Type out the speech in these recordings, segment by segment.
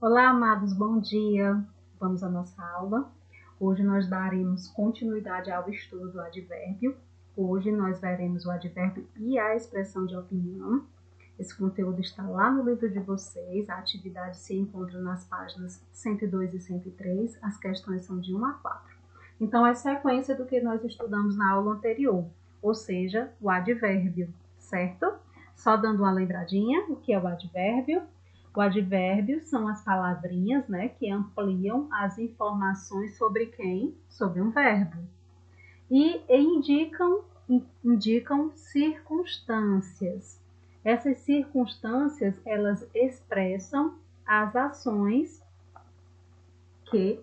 Olá, amados, bom dia. Vamos à nossa aula. Hoje nós daremos continuidade ao estudo do advérbio. Hoje nós veremos o advérbio e a expressão de opinião. Esse conteúdo está lá no livro de vocês. A atividade se encontra nas páginas 102 e 103. As questões são de 1 a 4. Então, é sequência do que nós estudamos na aula anterior, ou seja, o advérbio, certo? Só dando uma lembradinha, o que é o advérbio? O advérbio são as palavrinhas, né, que ampliam as informações sobre quem? Sobre um verbo. E indicam circunstâncias. Essas circunstâncias, elas expressam as ações que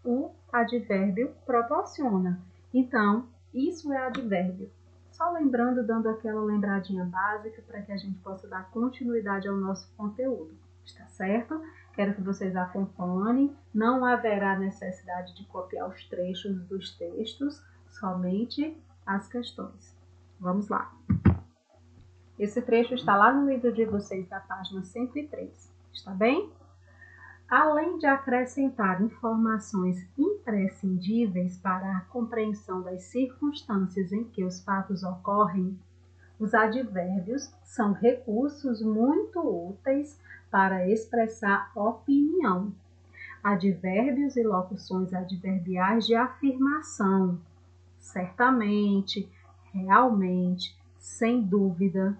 o advérbio proporciona. Então, isso é advérbio. Só lembrando, dando aquela lembradinha básica para que a gente possa dar continuidade ao nosso conteúdo. Está certo? Quero que vocês acompanhem. Não haverá necessidade de copiar os trechos dos textos, somente as questões. Vamos lá. Esse trecho está lá no livro de vocês, da página 103. Está bem? Além de acrescentar informações imprescindíveis para a compreensão das circunstâncias em que os fatos ocorrem, os advérbios são recursos muito úteis para expressar opinião. Advérbios e locuções adverbiais de afirmação. Certamente, realmente, sem dúvida.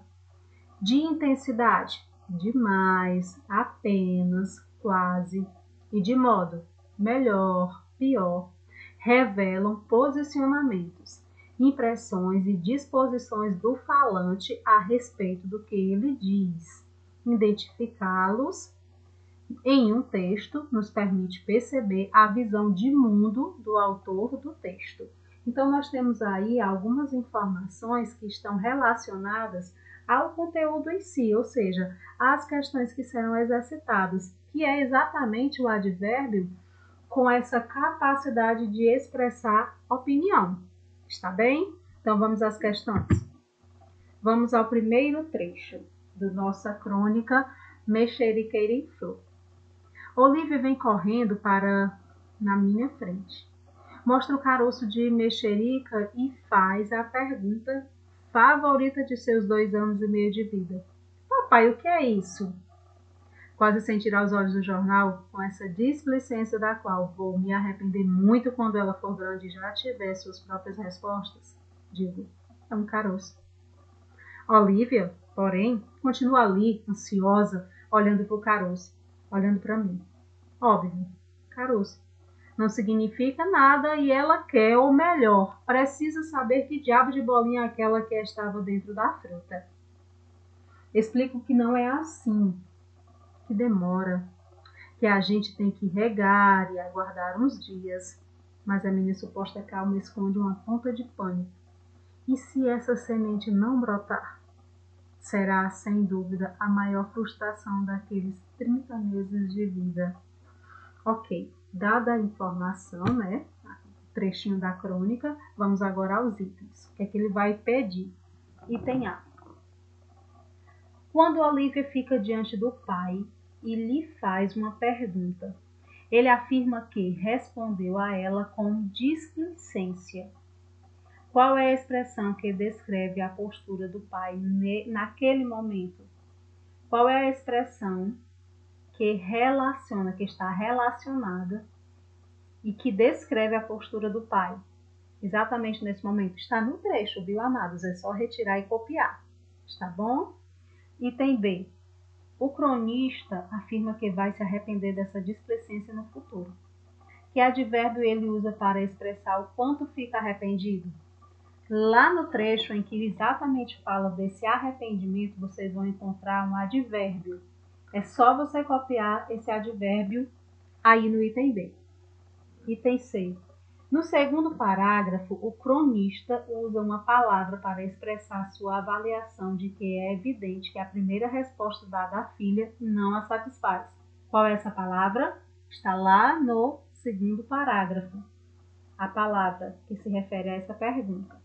De intensidade. Demais, apenas, quase. E de modo melhor, pior. Revelam posicionamentos, impressões e disposições do falante a respeito do que ele diz. Identificá-los em um texto nos permite perceber a visão de mundo do autor do texto. Então, nós temos aí algumas informações que estão relacionadas ao conteúdo em si, ou seja, às questões que serão exercitadas, que é exatamente o advérbio com essa capacidade de expressar opinião. Está bem? Então, vamos às questões. Vamos ao primeiro trecho da nossa crônica Mexeriqueira em Flor. Olivia vem correndo para na minha frente. Mostra o caroço de mexerica e faz a pergunta favorita de seus 2 anos e meio de vida. Papai, o que é isso? Quase sem tirar os olhos do jornal, com essa displicência da qual vou me arrepender muito quando ela for grande e já tiver suas próprias respostas, digo, é um caroço. Olivia, porém, continua ali, ansiosa, olhando para o caroço, olhando para mim. Óbvio, caroço. Não significa nada e ela quer, ou melhor, precisa saber que diabo de bolinha aquela que estava dentro da fruta. Explico que não é assim, que demora, que a gente tem que regar e aguardar uns dias, mas a minha suposta calma esconde uma ponta de pânico. E se essa semente não brotar? Será, sem dúvida, a maior frustração daqueles 30 meses de vida. Ok, dada a informação, né, trechinho da crônica, vamos agora aos itens. O que é que ele vai pedir? Item A. Quando Olivia fica diante do pai e lhe faz uma pergunta, ele afirma que respondeu a ela com displicência. Qual é a expressão que descreve a postura do pai naquele momento? Qual é a expressão que está relacionada e que descreve a postura do pai? Exatamente nesse momento. Está no trecho, viu, amados? É só retirar e copiar. Está bom? Item B. O cronista afirma que vai se arrepender dessa displicência no futuro. Que advérbio ele usa para expressar o quanto fica arrependido? Lá no trecho em que exatamente fala desse arrependimento, vocês vão encontrar um advérbio. É só você copiar esse advérbio aí no item B. Item C. No segundo parágrafo, o cronista usa uma palavra para expressar sua avaliação de que é evidente que a primeira resposta dada à filha não a satisfaz. Qual é essa palavra? Está lá no segundo parágrafo. A palavra que se refere a essa pergunta.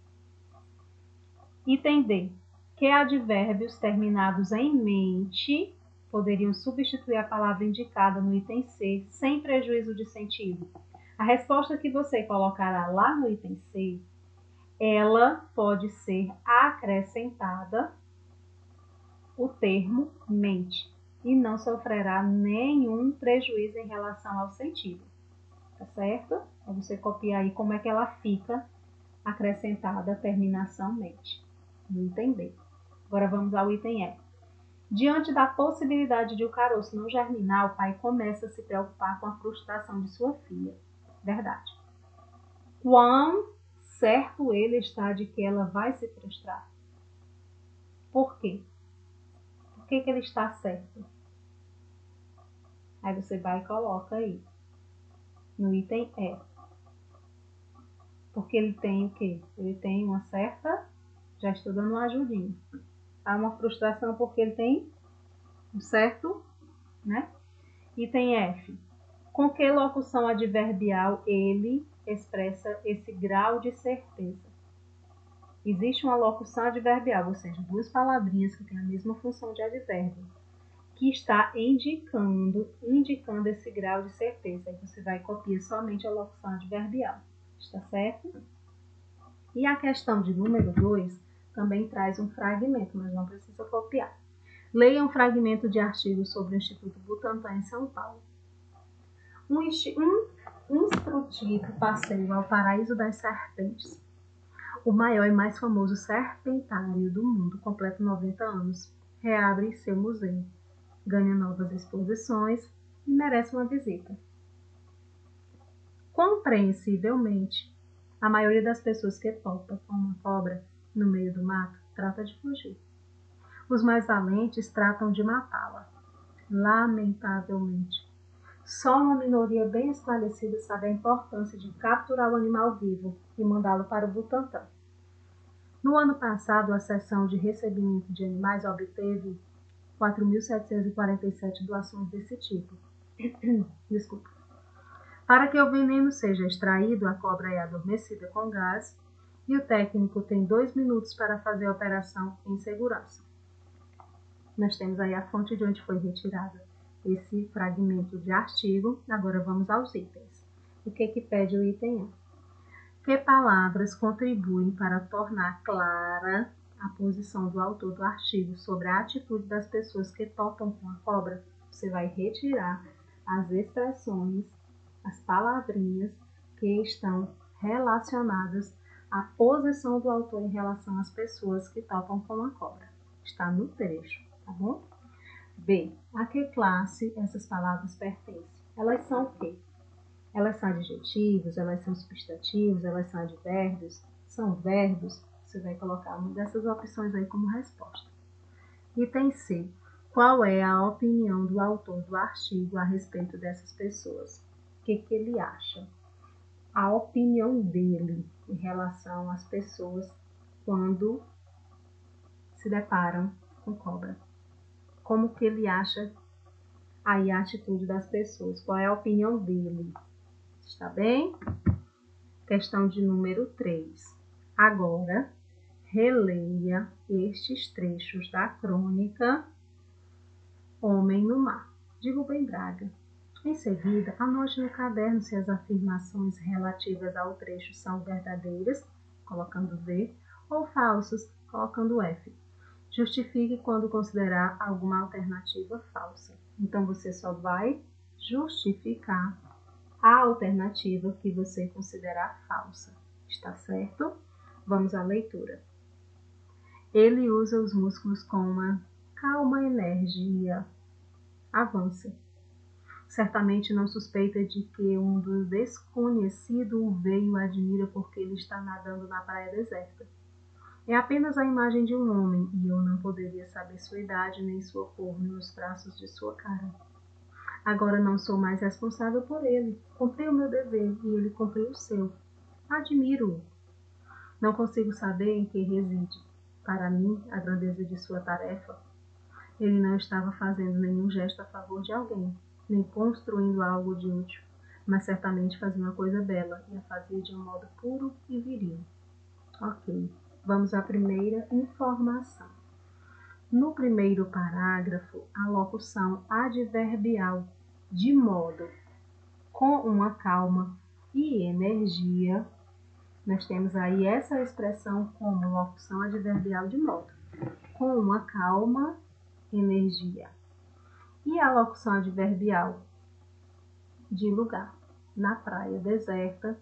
Item D. Que advérbios terminados em mente poderiam substituir a palavra indicada no item C, sem prejuízo de sentido? A resposta que você colocará lá no item C, ela pode ser acrescentada o termo mente e não sofrerá nenhum prejuízo em relação ao sentido, tá certo? Então você copia aí como é que ela fica acrescentada a terminação mente, no item B. Agora vamos ao item E. Diante da possibilidade de o caroço não germinar, o pai começa a se preocupar com a frustração de sua filha. Verdade. Quão certo ele está de que ela vai se frustrar? Por quê? Por que ele está certo? Aí você vai e coloca aí, no item E. Porque ele tem o quê? Ele tem uma certa... Já estou dando uma ajudinha. Há uma frustração porque ele tem um certo, né? Item F. Com que locução adverbial ele expressa esse grau de certeza? Existe uma locução adverbial, ou seja, duas palavrinhas que têm a mesma função de advérbio, que está indicando esse grau de certeza. Aí você vai copiar somente a locução adverbial. Está certo? E a questão de número 2 também traz um fragmento, mas não precisa copiar. Leia um fragmento de artigo sobre o Instituto Butantan em São Paulo. Um instrutivo passeio ao Paraíso das Serpentes. O maior e mais famoso serpentário do mundo completa 90 anos. Reabre seu museu. Ganha novas exposições e merece uma visita. Compreensivelmente, a maioria das pessoas que topa com uma cobra no meio do mato trata de fugir. Os mais valentes tratam de matá-la. Lamentavelmente, só uma minoria bem esclarecida sabe a importância de capturar o animal vivo e mandá-lo para o Butantan. No ano passado, a seção de recebimento de animais obteve 4.747 doações desse tipo. Desculpa. Para que o veneno seja extraído, a cobra é adormecida com gás e o técnico tem 2 minutos para fazer a operação em segurança. Nós temos aí a fonte de onde foi retirada esse fragmento de artigo. Agora vamos aos itens. O que pede o item A? Que palavras contribuem para tornar clara a posição do autor do artigo sobre a atitude das pessoas que topam com a cobra? Você vai retirar as expressões, as palavrinhas que estão relacionadas à posição do autor em relação às pessoas que topam com a cobra. Está no trecho, tá bom? B. A que classe essas palavras pertencem? Elas são o quê? Elas são adjetivos, elas são substantivos, elas são advérbios, são verbos. Você vai colocar uma dessas opções aí como resposta. Item C. Qual é a opinião do autor do artigo a respeito dessas pessoas? O que ele acha? A opinião dele em relação às pessoas quando se deparam com cobra. Como que ele acha aí a atitude das pessoas? Qual é a opinião dele? Está bem? Questão de número 3. Agora, releia estes trechos da crônica Homem no Mar, de Rubem Braga. Em seguida, anote no caderno se as afirmações relativas ao trecho são verdadeiras, colocando V, ou falsas, colocando F. Justifique quando considerar alguma alternativa falsa. Então, você só vai justificar a alternativa que você considerar falsa. Está certo? Vamos à leitura. Ele usa os músculos com uma calma energia. Avança. Certamente não suspeita de que um do desconhecido o vê e o admira porque ele está nadando na praia deserta. É apenas a imagem de um homem e eu não poderia saber sua idade nem sua cor nos traços de sua cara. Agora não sou mais responsável por ele. Cumpri o meu dever e ele cumpriu o seu. Admiro-o. Não consigo saber em que reside, para mim, a grandeza de sua tarefa. Ele não estava fazendo nenhum gesto a favor de alguém, nem construindo algo de útil, mas certamente fazia uma coisa bela e a fazia de um modo puro e viril. Ok, vamos à primeira informação. No primeiro parágrafo, a locução adverbial de modo, com uma calma e energia, nós temos aí essa expressão como locução adverbial de modo, com uma calma, energia. E a locução adverbial de lugar, na praia deserta,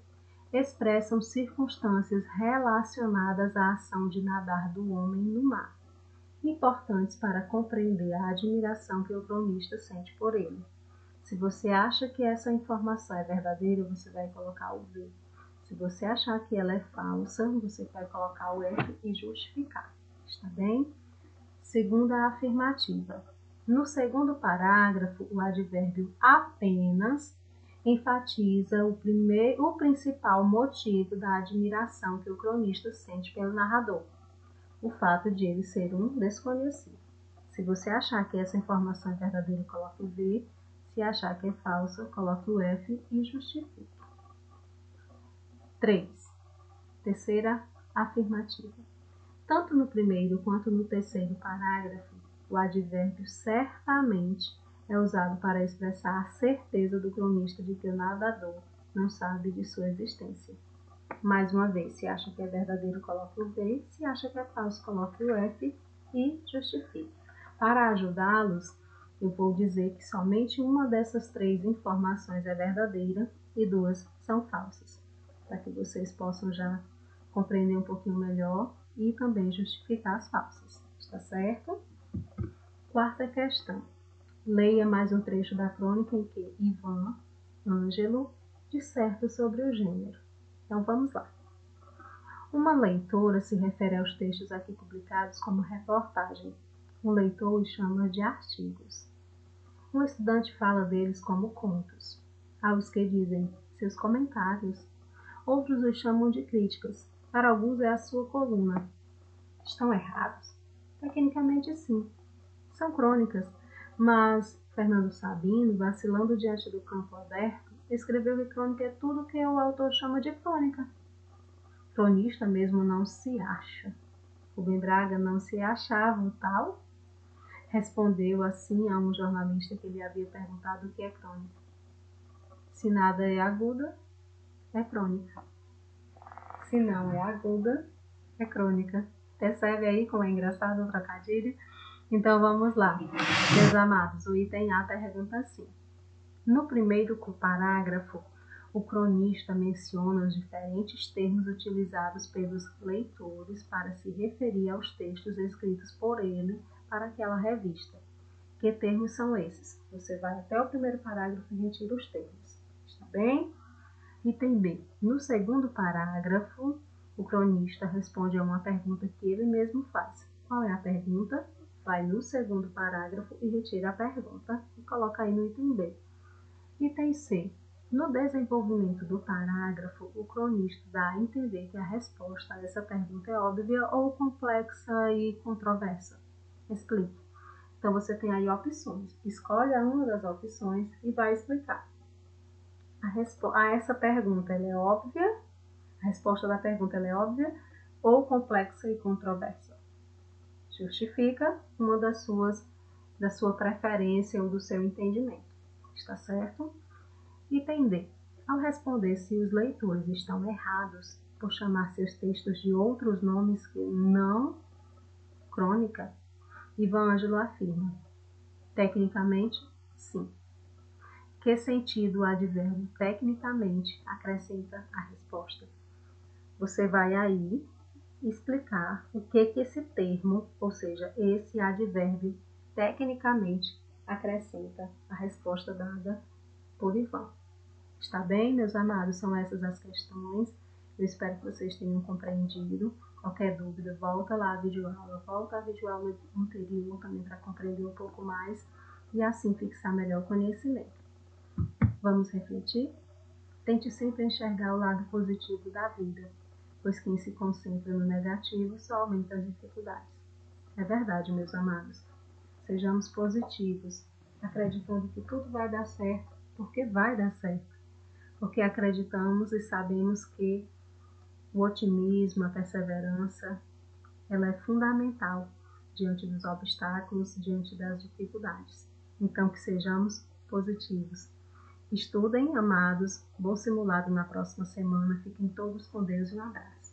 expressam circunstâncias relacionadas à ação de nadar do homem no mar, importantes para compreender a admiração que o cronista sente por ele. Se você acha que essa informação é verdadeira, você vai colocar o V. Se você achar que ela é falsa, você vai colocar o F e justificar. Está bem? Segunda afirmativa. No segundo parágrafo, o advérbio apenas enfatiza o principal motivo da admiração que o cronista sente pelo narrador, o fato de ele ser um desconhecido. Se você achar que essa informação é verdadeira, coloque o V. Se achar que é falsa, coloque o F e justifique. 3. Terceira afirmativa. Tanto no primeiro quanto no terceiro parágrafo, o advérbio certamente é usado para expressar a certeza do cronista de que o nadador não sabe de sua existência. Mais uma vez, se acha que é verdadeiro, coloque o V. Se acha que é falso, coloque o F e justifique. Para ajudá-los, eu vou dizer que somente uma dessas 3 informações é verdadeira e 2 são falsas, para que vocês possam já compreender um pouquinho melhor e também justificar as falsas. Está certo? Quarta questão. Leia mais um trecho da crônica em que Ivan Ângelo disserta sobre o gênero. Então vamos lá. Uma leitora se refere aos textos aqui publicados como reportagem. Um leitor os chama de artigos. Um estudante fala deles como contos. Há os que dizem seus comentários. Outros os chamam de críticas. Para alguns é a sua coluna. Estão errados? Tecnicamente sim. São crônicas, mas Fernando Sabino, vacilando diante do campo aberto, escreveu que crônica é tudo que o autor chama de crônica. Cronista mesmo não se acha. Rubem Braga não se achava o tal? Respondeu assim a um jornalista que lhe havia perguntado o que é crônica. Se nada é aguda, é crônica. Se não é aguda, é crônica. Percebe aí como é engraçado o trocadilho? Então vamos lá. Meus amados, o item A pergunta assim. No primeiro parágrafo, o cronista menciona os diferentes termos utilizados pelos leitores para se referir aos textos escritos por ele para aquela revista. Que termos são esses? Você vai até o primeiro parágrafo e retira os termos. Está bem? Item B. No segundo parágrafo, o cronista responde a uma pergunta que ele mesmo faz. Qual é a pergunta? Vai no segundo parágrafo e retira a pergunta e coloca aí no item B. Item C. No desenvolvimento do parágrafo, o cronista dá a entender que a resposta a essa pergunta é óbvia ou complexa e controversa. Explique. Então, você tem aí opções. Escolhe uma das opções e vai explicar. A essa pergunta ela é óbvia, a resposta da pergunta ela é óbvia ou complexa e controversa. Justifica uma da sua preferência ou do seu entendimento. Está certo? Item D. Ao responder se os leitores estão errados por chamar seus textos de outros nomes que não crônica, Ivan Ângelo afirma: tecnicamente, sim. Que sentido o advérbio tecnicamente acrescenta à resposta? Você vai aí explicar o que esse termo, ou seja, esse advérbio tecnicamente acrescenta à resposta dada por Ivan. Está bem, meus amados? São essas as questões. Eu espero que vocês tenham compreendido. Qualquer dúvida, volta lá a videoaula, volta a videoaula anterior também para compreender um pouco mais e assim fixar melhor o conhecimento. Vamos refletir? Tente sempre enxergar o lado positivo da vida, pois quem se concentra no negativo só aumenta as dificuldades. É verdade, meus amados. Sejamos positivos, acreditando que tudo vai dar certo, porque vai dar certo. Porque acreditamos e sabemos que o otimismo, a perseverança, ela é fundamental diante dos obstáculos, diante das dificuldades. Então, que sejamos positivos. Estudem, amados. Bom simulado na próxima semana. Fiquem todos com Deus e um abraço.